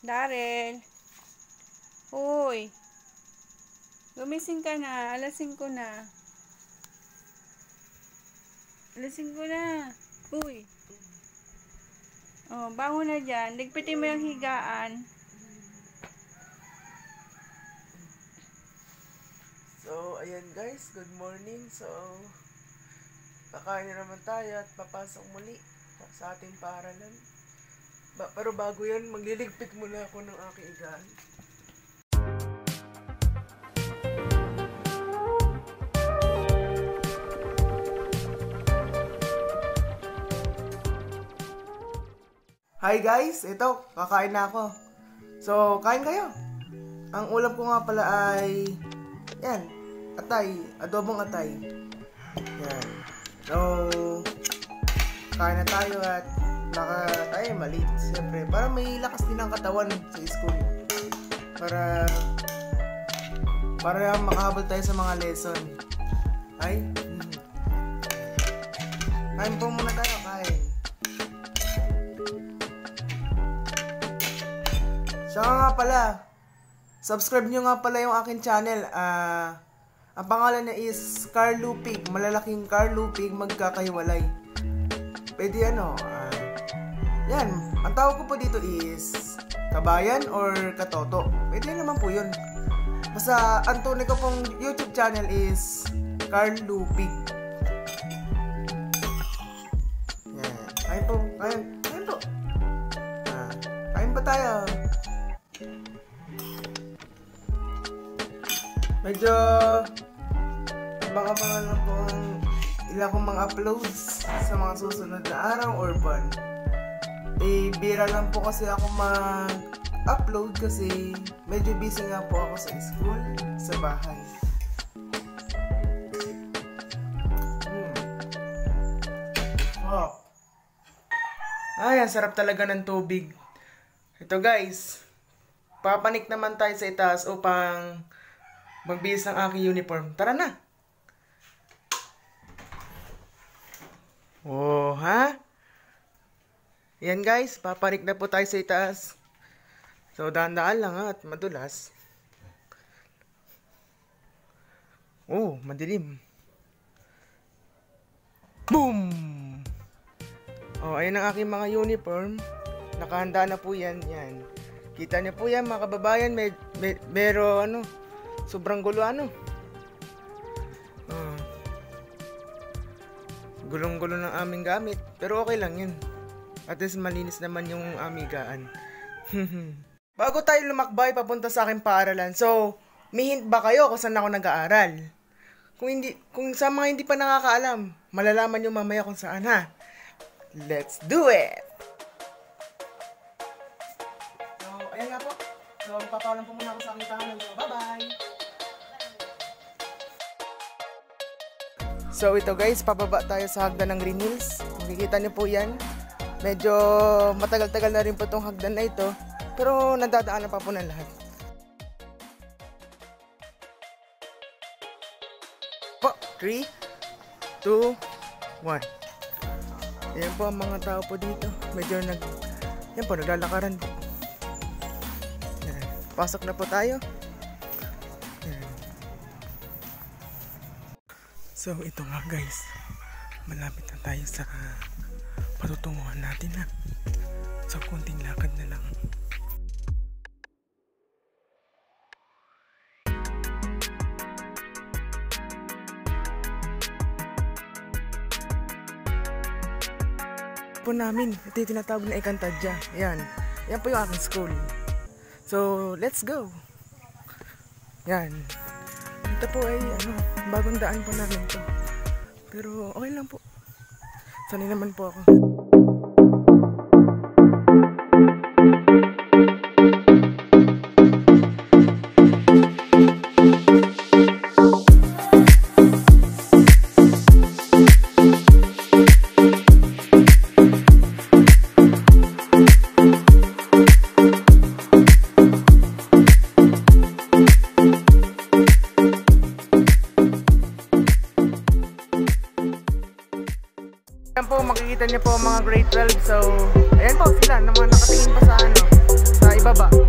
Darrell. Uy. Gumising ka na. Alas 5 na. Alas 5 na. Uy. Oh, bangon na dyan. Ligpitin mo yung higaan. So, ayan guys. Good morning. So, kakain na naman tayo at papasok muli sa ating paaralan. Pero bago yan, magliligpit muna ako ng aking higaan. Hi guys, ito, kakain na ako. So, kain kayo. Ang ulam ko nga pala ay, yan, atay, adobong atay. Yan. So, kain na tayo at baka tayo malit, siyempre. Para may lakas din ang katawan sa school. Para makahabol tayo sa mga lesson. Ay, kain po muna tayo, kain. Saka nga pala, subscribe nyo nga pala yung akin channel. Ang pangalan niya is Carlo Pig. Malalaking Carlo Pig magkakahiwalay. Pwede yan. Ang tawag ko po dito is Kabayan or Katoto. Pwede naman po yun. Basta ang tunay ko pong YouTube channel is Carlo Pig. Yan. Kain po. Kain pa tayo. Medyo abangan lang po ang ilang kong mga uploads sa mga susunod na araw or buwan. Bira lang po kasi ako mag-upload kasi medyo busy nga po ako sa school, sa bahay. Oh. Ay, ang sarap talaga ng tubig. Ito guys, papanik naman tayo sa itaas upang magbihis ng aking uniform. Tara na! Oh, ha? Yan guys, papanik na po tayo sa itaas. So, dahan-dahan lang at madulas. Oh, madilim. Boom! Oh, ayan ang aking mga uniform. Nakahanda na po yan. Yan. Kita niyo po yan mga kababayan. Sobrang gulo Gulong-gulo ng aming gamit. Pero okay lang yun. At least malinis naman yung amigaan. Bago tayo lumakbay papunta sa aking paaralan. So, may hint ba kayo kung saan ako nag-aaral? Kung sa mga hindi pa nakakaalam, malalaman nyo mamaya kung saan ha. Let's do it! So, ayan nga po. So, papawalan po muna ako sa aking tahanan. So, bye-bye! So, ito guys, pababa tayo sa hagdan ng Green Hills. Makikita niyo po yan. Medyo matagal-tagal na rin po itong hagdan na ito. Pero nadadaanan pa po ng lahat. Po, 3, 2, 1. Ayan po ang mga tao po dito. Medyo yan po, naglalakaran po. Yan. Pasok na po tayo. Yan. So, ito nga guys. Malapit na tayo sa patutunguhan natin na. So, konting lakad na lang. Po namin, ito yung tinatawag na Ekantadya. Yan. Yan po yung aking school. So, let's go. Yan. Ito po ay bagong daan po namin to. Pero okay lang po. Sanay naman po ako. Ayan po, makikita niyo po mga grade 12. So, ayan po sila, na mga nakatingin pa sa sa ibaba. baba.